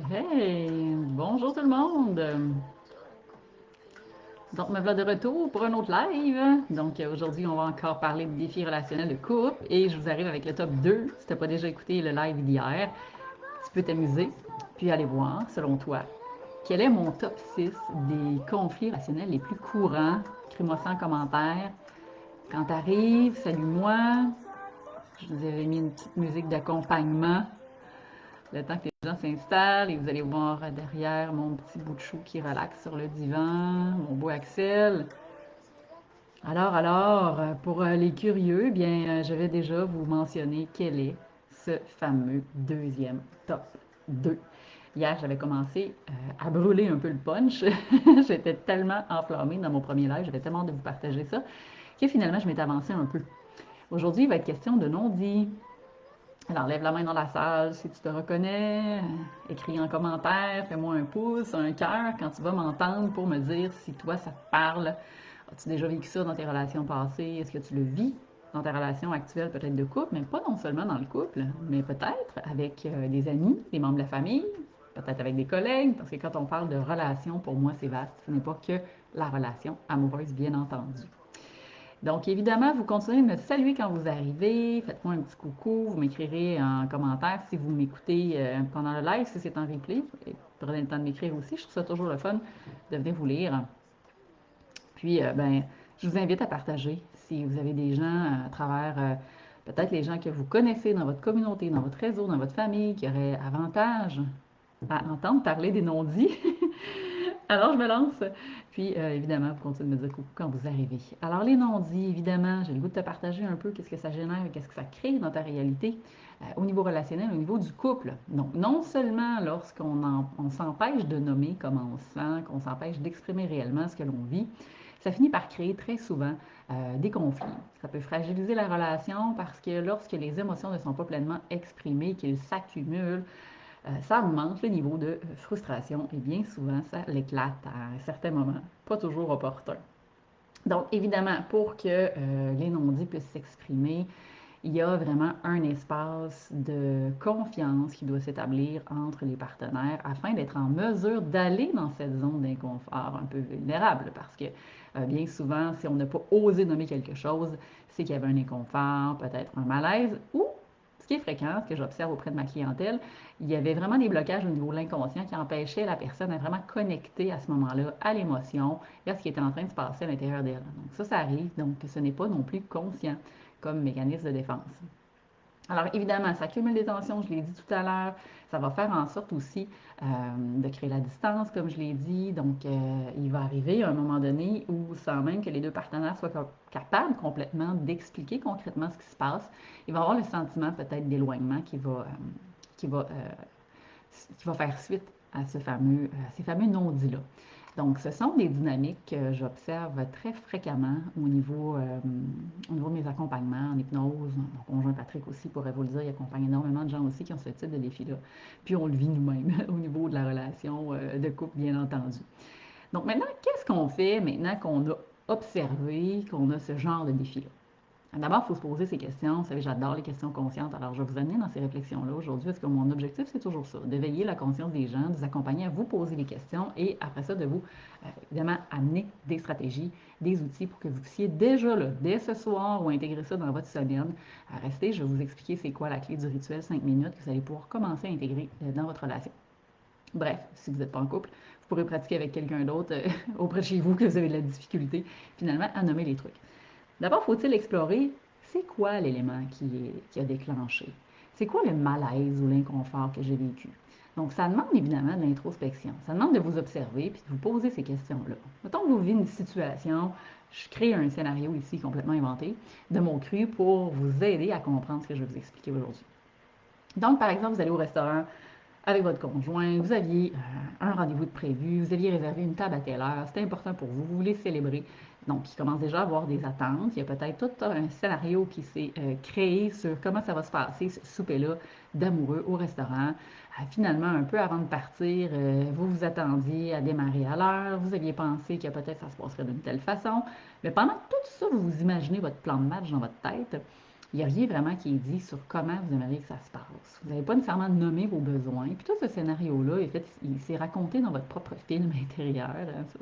Hey, bonjour tout le monde. Donc, me voilà de retour pour un autre live. Donc, aujourd'hui, on va encore parler de défis relationnels de couple et je vous arrive avec le top 2. Si tu n'as pas déjà écouté le live d'hier, tu peux t'amuser puis aller voir, selon toi, quel est mon top 6 des conflits relationnels les plus courants. Écris-moi ça en commentaire. Quand tu arrives, salue-moi. Je vous avais mis une petite musique d'accompagnement le temps que les gens s'installent et vous allez voir derrière mon petit bout de chou qui relaxe sur le divan, mon beau Axel. Alors, pour les curieux, eh bien, je vais déjà vous mentionner quel est ce fameux deuxième top 2. Hier, j'avais commencé à brûler un peu le punch. J'étais tellement enflammée dans mon premier live, j'avais tellement de vous partager ça, que finalement, je m'étais avancée un peu. Aujourd'hui, il va être question de non-dit. Alors, lève la main dans la salle si tu te reconnais, écris en commentaire, fais-moi un pouce, un cœur quand tu vas m'entendre pour me dire si toi ça te parle. As-tu déjà vécu ça dans tes relations passées? Est-ce que tu le vis dans ta relation actuelle, peut-être de couple, mais pas non seulement dans le couple, mais peut-être avec des amis, des membres de la famille, peut-être avec des collègues, parce que quand on parle de relation, pour moi c'est vaste, ce n'est pas que la relation amoureuse, bien entendu. Donc, évidemment, vous continuez de me saluer quand vous arrivez. Faites-moi un petit coucou. Vous m'écrirez en commentaire si vous m'écoutez pendant le live, si c'est en replay. Et prenez le temps de m'écrire aussi. Je trouve ça toujours le fun de venir vous lire. Puis, ben, je vous invite à partager si vous avez des gens à travers peut-être les gens que vous connaissez dans votre communauté, dans votre réseau, dans votre famille, qui auraient avantage à entendre parler des non-dits. Alors, je me lance. Puis, évidemment, vous continuez de me dire coucou quand vous arrivez. Alors, les non-dits, évidemment, j'ai le goût de te partager un peu qu'est-ce que ça génère et qu'est-ce que ça crée dans ta réalité au niveau relationnel, au niveau du couple. Donc, non seulement lorsqu'on s'empêche de nommer comment on se sent, qu'on s'empêche d'exprimer réellement ce que l'on vit, ça finit par créer très souvent des conflits. Ça peut fragiliser la relation parce que lorsque les émotions ne sont pas pleinement exprimées, qu'ils s'accumulent, ça augmente le niveau de frustration et bien souvent, ça l'éclate à un certain moment, pas toujours opportun. Donc, évidemment, pour que les non-dits puissent s'exprimer, il y a vraiment un espace de confiance qui doit s'établir entre les partenaires afin d'être en mesure d'aller dans cette zone d'inconfort un peu vulnérable. Parce que bien souvent, si on n'a pas osé nommer quelque chose, c'est qu'il y avait un inconfort, peut-être un malaise, ou, ce qui est fréquent, ce que j'observe auprès de ma clientèle, il y avait vraiment des blocages au niveau de l'inconscient qui empêchaient la personne à vraiment connecter à ce moment-là à l'émotion et à ce qui était en train de se passer à l'intérieur d'elle. Donc ça arrive, donc ce n'est pas non plus conscient comme mécanisme de défense. Alors évidemment, ça cumule des tensions, je l'ai dit tout à l'heure. Ça va faire en sorte aussi de créer la distance, comme je l'ai dit. Donc, il va arriver un moment donné où, sans même que les deux partenaires soient capables complètement d'expliquer concrètement ce qui se passe, il va y avoir le sentiment peut-être d'éloignement qui va, euh, qui va faire suite à ces fameux non-dits-là. Donc, ce sont des dynamiques que j'observe très fréquemment au niveau de mes accompagnements en hypnose. Mon conjoint Patrick aussi pourrait vous le dire, il accompagne énormément de gens aussi qui ont ce type de défi-là. Puis on le vit nous-mêmes au niveau de la relation de couple, bien entendu. Donc maintenant, qu'est-ce qu'on fait maintenant qu'on a observé qu'on a ce genre de défi-là? D'abord, il faut se poser ces questions. Vous savez, j'adore les questions conscientes. Alors, je vais vous amener dans ces réflexions-là aujourd'hui parce que mon objectif, c'est toujours ça, d'éveiller la conscience des gens, de vous accompagner à vous poser les questions et après ça, de vous, évidemment, amener des stratégies, des outils pour que vous puissiez déjà, là, dès ce soir ou intégrer ça dans votre semaine, rester, je vais vous expliquer c'est quoi la clé du rituel 5 minutes que vous allez pouvoir commencer à intégrer dans votre relation. Bref, si vous n'êtes pas en couple, vous pourrez pratiquer avec quelqu'un d'autre auprès de chez vous que vous avez de la difficulté, finalement, à nommer les trucs. D'abord, faut-il explorer c'est quoi l'élément qui a déclenché? C'est quoi le malaise ou l'inconfort que j'ai vécu? Donc, ça demande évidemment de l'introspection. Ça demande de vous observer puis de vous poser ces questions-là. Mettons que vous vivez une situation, je crée un scénario ici complètement inventé de mon cru pour vous aider à comprendre ce que je vais vous expliquer aujourd'hui. Donc, par exemple, vous allez au restaurant avec votre conjoint, vous aviez un rendez-vous de prévu, vous aviez réservé une table à telle heure, c'était important pour vous, vous voulez célébrer. Donc, il commence déjà à avoir des attentes. Il y a peut-être tout un scénario qui s'est créé sur comment ça va se passer, ce souper-là d'amoureux au restaurant. Finalement, un peu avant de partir, vous vous attendiez à démarrer à l'heure, vous aviez pensé que peut-être ça se passerait d'une telle façon. Mais pendant tout ça, vous vous imaginez votre plan de match dans votre tête. il n'y a rien vraiment qui est dit sur comment vous aimeriez que ça se passe. Vous n'avez pas nécessairement nommé vos besoins. Puis tout ce scénario-là, en fait, il s'est raconté dans votre propre film intérieur. Hein, ça.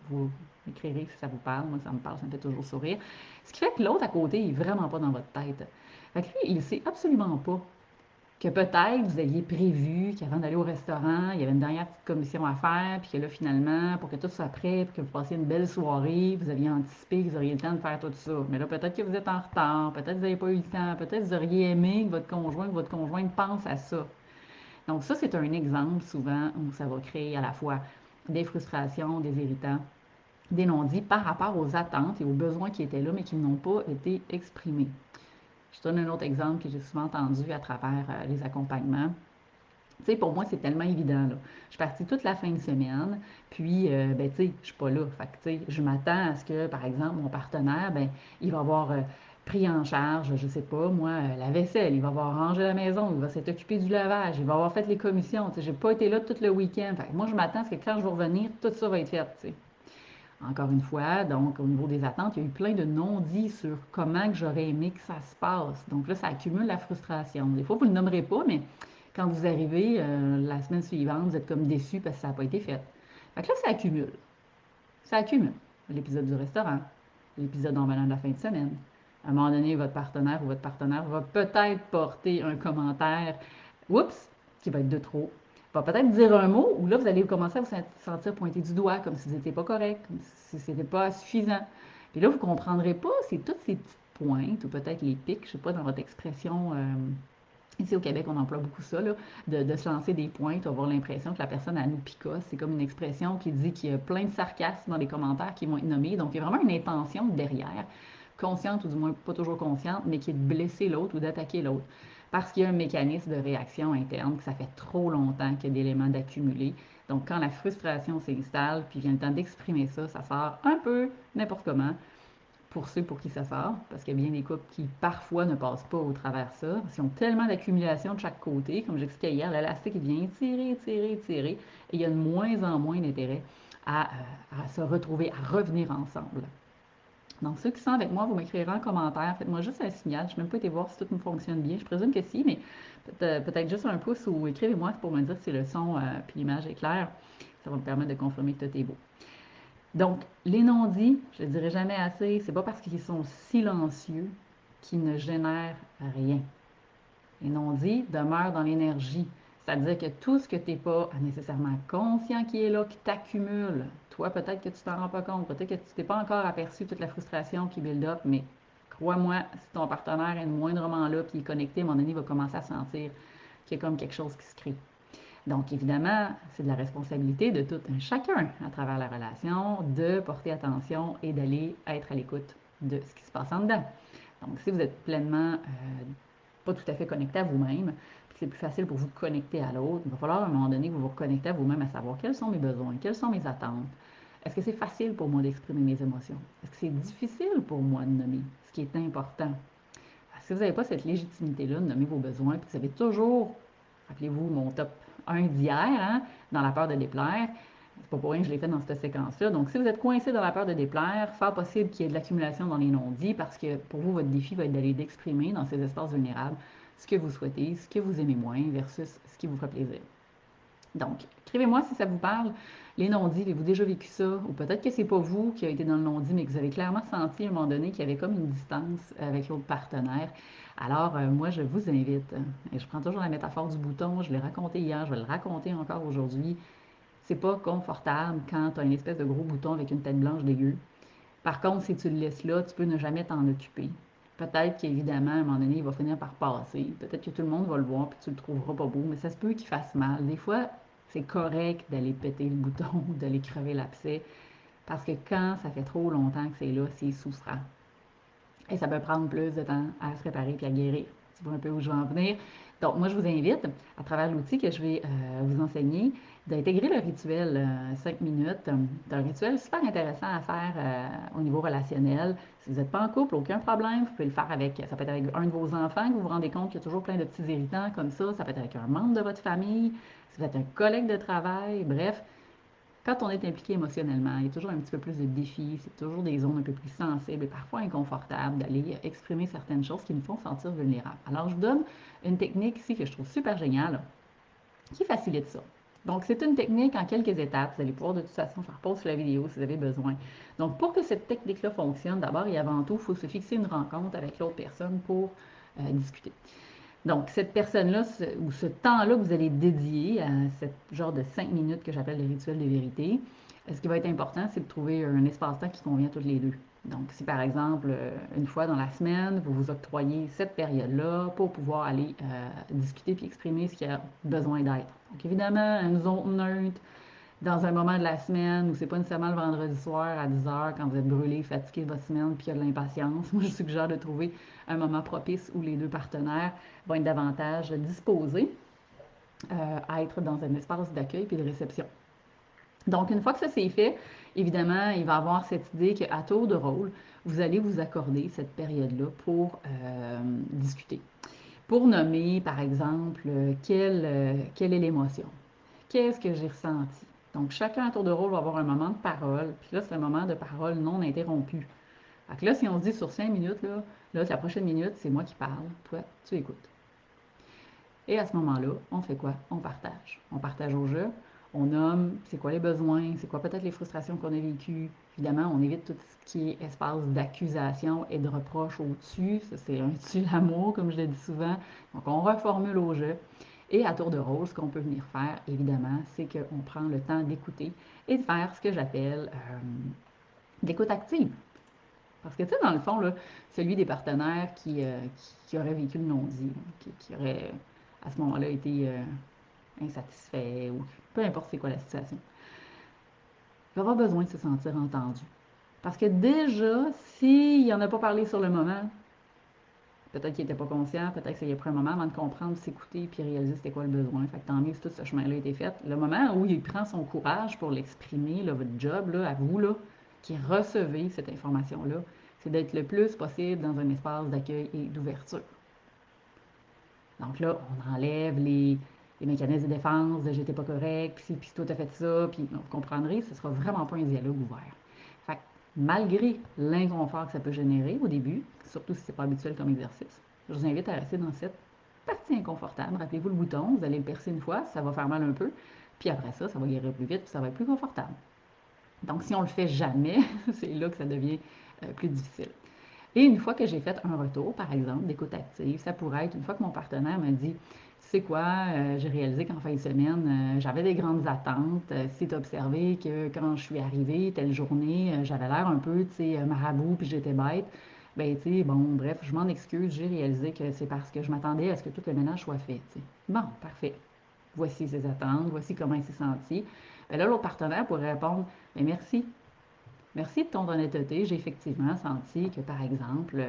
Vous m'écrirez si ça vous parle. Moi, ça me parle, ça me fait toujours sourire. Ce qui fait que l'autre à côté il est vraiment pas dans votre tête. Fait que lui, il ne sait absolument pas que peut-être vous aviez prévu qu'avant d'aller au restaurant, il y avait une dernière petite commission à faire, puis que là, finalement, pour que tout soit prêt, pour que vous passiez une belle soirée, vous aviez anticipé que vous auriez le temps de faire tout ça. Mais là, peut-être que vous êtes en retard, peut-être que vous n'avez pas eu le temps, peut-être que vous auriez aimé que votre conjointe pense à ça. Donc ça, c'est un exemple souvent où ça va créer à la fois des frustrations, des irritants, des non-dits par rapport aux attentes et aux besoins qui étaient là, mais qui n'ont pas été exprimés. Je donne un autre exemple que j'ai souvent entendu à travers les accompagnements. Tu sais, pour moi, c'est tellement évident, là. Je suis partie toute la fin de semaine, puis, ben, tu sais, je suis pas là. Fait que, tu sais, je m'attends à ce que, par exemple, mon partenaire, ben, il va avoir pris en charge, je sais pas, moi, la vaisselle, il va avoir rangé la maison, il va s'être occupé du lavage, il va avoir fait les commissions. Tu sais, j'ai pas été là tout le week-end. Fait que moi, je m'attends à ce que quand je vais revenir, tout ça va être fait, tu sais. Encore une fois, donc au niveau des attentes, il y a eu plein de non-dits sur comment que j'aurais aimé que ça se passe. Donc là, ça accumule la frustration. Des fois, vous ne le nommerez pas, mais quand vous arrivez la semaine suivante, vous êtes comme déçu parce que ça n'a pas été fait. Fait que là, ça accumule. Ça accumule. L'épisode du restaurant, l'épisode en venant de la fin de semaine. À un moment donné, votre partenaire ou votre partenaire va peut-être porter un commentaire, oups, qui va être de trop. Va peut-être dire un mot où là, vous allez commencer à vous sentir pointé du doigt, comme si vous n'étiez pas correct, comme si ce n'était pas suffisant. Puis là, vous ne comprendrez pas, c'est toutes ces petites pointes, ou peut-être les pics, je ne sais pas, dans votre expression. Ici au Québec, on emploie beaucoup ça, là, de se lancer des pointes, on va avoir l'impression que la personne, elle nous picasse. C'est comme une expression qui dit qu'il y a plein de sarcasme dans les commentaires qui vont être nommés. Donc, il y a vraiment une intention derrière, consciente ou du moins pas toujours consciente, mais qui est de blesser l'autre ou d'attaquer l'autre. Parce qu'il y a un mécanisme de réaction interne, que ça fait trop longtemps qu'il y a d'éléments d'accumuler. Donc, quand la frustration s'installe, puis vient le temps d'exprimer ça, ça sort un peu n'importe comment pour ceux pour qui ça sort, parce qu'il y a bien des couples qui parfois ne passent pas au travers de ça, parce qu'ils ont tellement d'accumulation de chaque côté, comme j'expliquais hier, l'élastique il vient tirer, tirer, tirer, et il y a de moins en moins d'intérêt à se retrouver, à revenir ensemble. Donc, ceux qui sont avec moi, vous m'écrirez en commentaire, faites-moi juste un signal, je n'ai même pas été voir si tout me fonctionne bien, je présume que si, mais peut-être juste un pouce ou écrivez-moi pour me dire si le son puis l'image est claire, ça va me permettre de confirmer que tout est beau. Donc, les non-dits, je ne le dirai jamais assez, c'est pas parce qu'ils sont silencieux qu'ils ne génèrent rien. Les non-dits demeurent dans l'énergie. C'est-à-dire que tout ce que tu n'es pas nécessairement conscient qui est là, qui t'accumule, toi peut-être que tu t'en rends pas compte, peut-être que tu t'es pas encore aperçu toute la frustration qui build up, mais crois-moi, si ton partenaire est moindrement là, puis il est connecté, à un moment donné, il va commencer à sentir qu'il y a comme quelque chose qui se crée. Donc, évidemment, c'est de la responsabilité de tout un chacun à travers la relation de porter attention et d'aller être à l'écoute de ce qui se passe en dedans. Donc, si vous êtes pleinement pas tout à fait connecté à vous-même, puis c'est plus facile pour vous de connecter à l'autre, il va falloir à un moment donné que vous vous reconnectez à vous-même à savoir quels sont mes besoins, quelles sont mes attentes. Est-ce que c'est facile pour moi d'exprimer mes émotions? Est-ce que c'est difficile pour moi de nommer ce qui est important? Si vous n'avez pas cette légitimité-là de nommer vos besoins, puis vous avez toujours, rappelez-vous mon top 1 d'hier, hein, dans la peur de déplaire, c'est pas pour rien que je l'ai fait dans cette séquence-là. Donc, si vous êtes coincé dans la peur de déplaire, fort possible qu'il y ait de l'accumulation dans les non-dits parce que pour vous, votre défi va être d'aller d'exprimer dans ces espaces vulnérables ce que vous souhaitez, ce que vous aimez moins versus ce qui vous fait plaisir. Donc, écrivez-moi si ça vous parle. Les non-dits, avez-vous déjà vécu ça? Ou peut-être que c'est pas vous qui avez été dans le non-dit, mais que vous avez clairement senti à un moment donné qu'il y avait comme une distance avec l'autre partenaire. Alors, moi, je vous invite, et je prends toujours la métaphore du bouton, je l'ai raconté hier, je vais le raconter encore aujourd'hui. C'est pas confortable quand tu as une espèce de gros bouton avec une tête blanche dégueu. Par contre, si tu le laisses là, tu peux ne jamais t'en occuper. Peut-être qu'évidemment, à un moment donné, il va finir par passer. Peut-être que tout le monde va le voir puis tu le trouveras pas beau, mais ça se peut qu'il fasse mal. Des fois, c'est correct d'aller péter le bouton ou d'aller crever l'abcès parce que quand ça fait trop longtemps que c'est là, c'est souffrant. Et ça peut prendre plus de temps à se réparer puis à guérir. Tu vois un peu où je veux en venir. Donc, moi, je vous invite, à travers l'outil que je vais vous enseigner, d'intégrer le rituel 5 minutes. C'est un rituel super intéressant à faire au niveau relationnel. Si vous n'êtes pas en couple, aucun problème. Vous pouvez le faire avec, ça peut être avec un de vos enfants, que vous vous rendez compte qu'il y a toujours plein de petits irritants comme ça. Ça peut être avec un membre de votre famille. Si vous êtes un collègue de travail. Bref, Quand on est impliqué émotionnellement, il y a toujours un petit peu plus de défis, c'est toujours des zones un peu plus sensibles et parfois inconfortables d'aller exprimer certaines choses qui nous font sentir vulnérables. Alors, je vous donne une technique ici que je trouve super géniale qui facilite ça. Donc, c'est une technique en quelques étapes. Vous allez pouvoir de toute façon faire pause sur la vidéo si vous avez besoin. Donc, pour que cette technique-là fonctionne, d'abord et avant tout, il faut se fixer une rencontre avec l'autre personne pour discuter. Donc, cette personne-là, ou ce temps-là que vous allez dédier à ce genre de 5 minutes que j'appelle le rituel de vérité, ce qui va être important, c'est de trouver un espace-temps qui convient à toutes les deux. Donc, si par exemple, une fois dans la semaine, vous vous octroyez cette période-là pour pouvoir aller discuter puis exprimer ce qu'il y a besoin d'être. Donc, évidemment, une zone neutre, dans un moment de la semaine où c'est pas nécessairement le vendredi soir à 10 heures quand vous êtes brûlé, fatigué de votre semaine puis qu'il y a de l'impatience. Moi, je suggère de trouver un moment propice où les deux partenaires vont être davantage disposés à être dans un espace d'accueil puis de réception. Donc, une fois que ça c'est fait, évidemment, il va y avoir cette idée qu'à tour de rôle, vous allez vous accorder cette période-là pour discuter. Pour nommer, par exemple, quelle est l'émotion? Qu'est-ce que j'ai ressenti? Donc, chacun à tour de rôle va avoir un moment de parole, puis là, c'est un moment de parole non interrompu. Fait que là, si on se dit sur 5 minutes, là, la prochaine minute, c'est moi qui parle, toi, tu écoutes. Et à ce moment-là, on fait quoi? On partage. On partage au jeu, on nomme c'est quoi les besoins, c'est quoi peut-être les frustrations qu'on a vécues. Évidemment, on évite tout ce qui est espace d'accusation et de reproche au-dessus. Ça, c'est un dessus l'amour, comme je le dis souvent. Donc, on reformule au jeu. Et à tour de rôle, ce qu'on peut venir faire, évidemment, c'est qu'on prend le temps d'écouter et de faire ce que j'appelle d'écoute active. Parce que, tu sais, dans le fond, là, celui des partenaires qui aurait vécu le non-dit, qui aurait à ce moment-là été insatisfait ou peu importe c'est quoi la situation, il va avoir besoin de se sentir entendu. Parce que déjà, s'il n'en a pas parlé sur le moment, peut-être qu'il n'était pas conscient, peut-être que ça y a pris un moment avant de comprendre, s'écouter puis réaliser c'était quoi le besoin. Fait que tant mieux si tout ce chemin-là a été fait. Le moment où il prend son courage pour l'exprimer, là, votre job, là, à vous, là, qui recevez cette information-là, c'est d'être le plus possible dans un espace d'accueil et d'ouverture. Donc là, on enlève les mécanismes de défense, de j'étais pas correct, puis toi t'as fait ça, puis vous comprendrez, ce sera vraiment pas un dialogue ouvert. Fait que, malgré l'inconfort que ça peut générer au début, surtout si c'est pas habituel comme exercice, je vous invite à rester dans cette partie inconfortable. Rappelez-vous le bouton, vous allez le percer une fois, ça va faire mal un peu, puis après ça, ça va guérir plus vite, puis ça va être plus confortable. Donc si on le fait jamais, c'est là que ça devient plus difficile. Et une fois que j'ai fait un retour, par exemple, d'écoute active, ça pourrait être une fois que mon partenaire me dit, tu sais quoi, j'ai réalisé qu'en fin de semaine, j'avais des grandes attentes. Si tu as observé que quand je suis arrivée, telle journée, j'avais l'air un peu, tu sais, marabout, puis j'étais bête, ben, tu sais, bon, bref, je m'en excuse, j'ai réalisé que c'est parce que je m'attendais à ce que tout le ménage soit fait, tu sais. Bon, parfait. Voici ses attentes, voici comment il s'est senti. Ben là, l'autre partenaire pourrait répondre, mais merci, merci de ton honnêteté. J'ai effectivement senti que, par exemple,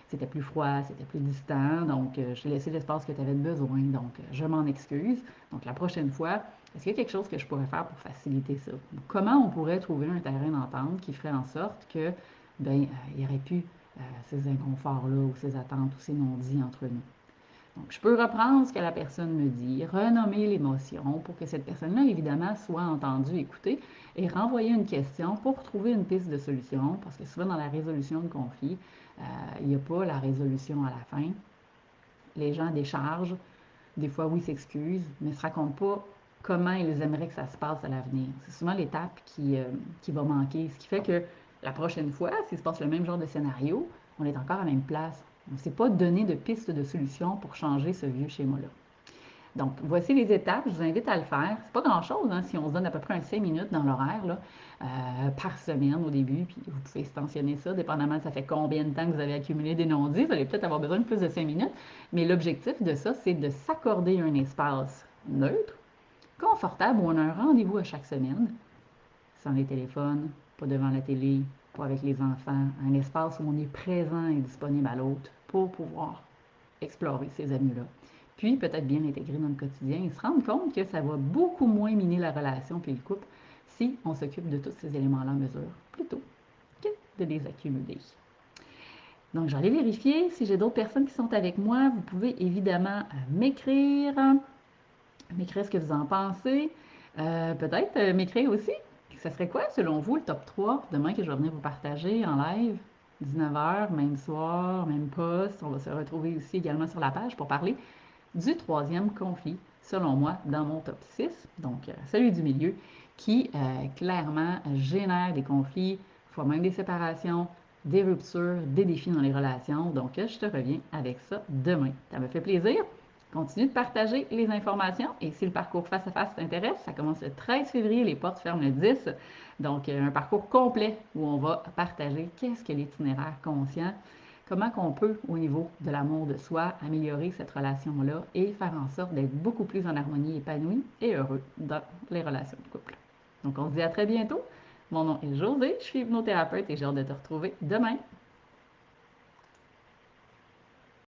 c'était plus froid, c'était plus distant, donc j'ai laissé l'espace que tu avais besoin, donc je m'en excuse. Donc la prochaine fois, est-ce qu'il y a quelque chose que je pourrais faire pour faciliter ça? Comment on pourrait trouver un terrain d'entente qui ferait en sorte que, ben, il n'y aurait plus ces inconforts-là ou ces attentes ou ces non-dits entre nous? Donc, je peux reprendre ce que la personne me dit, renommer l'émotion pour que cette personne-là, évidemment, soit entendue, écoutée, et renvoyer une question pour trouver une piste de solution, parce que souvent dans la résolution de conflit, il n'y a pas la résolution à la fin. Les gens déchargent, des fois, oui, s'excusent, mais ne se racontent pas comment ils aimeraient que ça se passe à l'avenir. C'est souvent l'étape qui va manquer, ce qui fait que la prochaine fois, s'il se passe le même genre de scénario, on est encore à la même place. On ne s'est pas donné de piste de solution pour changer ce vieux schéma-là. Donc, voici les étapes. Je vous invite à le faire. C'est pas grand-chose, hein, si on se donne à peu près un 5 minutes dans l'horaire là, par semaine au début, puis vous pouvez extensionner ça, dépendamment de ça fait combien de temps que vous avez accumulé des non-dits. Vous allez peut-être avoir besoin de plus de 5 minutes, mais l'objectif de ça, c'est de s'accorder un espace neutre, confortable, où on a un rendez-vous à chaque semaine, sans les téléphones, pas devant la télé, pas avec les enfants, un espace où on est présent et disponible à l'autre pour pouvoir explorer ces amis-là. Puis peut-être bien l'intégrer dans le quotidien et se rendre compte que ça va beaucoup moins miner la relation puis le couple si on s'occupe de tous ces éléments-là en mesure, plutôt que de les accumuler. Donc, j'allais vérifier si j'ai d'autres personnes qui sont avec moi. Vous pouvez évidemment m'écrire ce que vous en pensez. Peut-être m'écrire aussi Ça serait quoi, selon vous, le top 3 demain que je vais venir vous partager en live? 19h, même soir, même poste. On va se retrouver aussi également sur la page pour parler du troisième conflit, selon moi, dans mon top 6, donc celui du milieu, qui clairement génère des conflits, parfois même des séparations, des ruptures, des défis dans les relations. Donc, je te reviens avec ça demain. Ça me fait plaisir. Continue de partager les informations et si le parcours face à face t'intéresse, ça commence le 13 février, les portes ferment le 10. Donc, un parcours complet où on va partager qu'est-ce que l'itinéraire conscient, comment qu'on peut, au niveau de l'amour de soi, améliorer cette relation-là et faire en sorte d'être beaucoup plus en harmonie, épanoui et heureux dans les relations de couple. Donc, on se dit à très bientôt. Mon nom est Josée, je suis hypnothérapeute et j'ai hâte de te retrouver demain.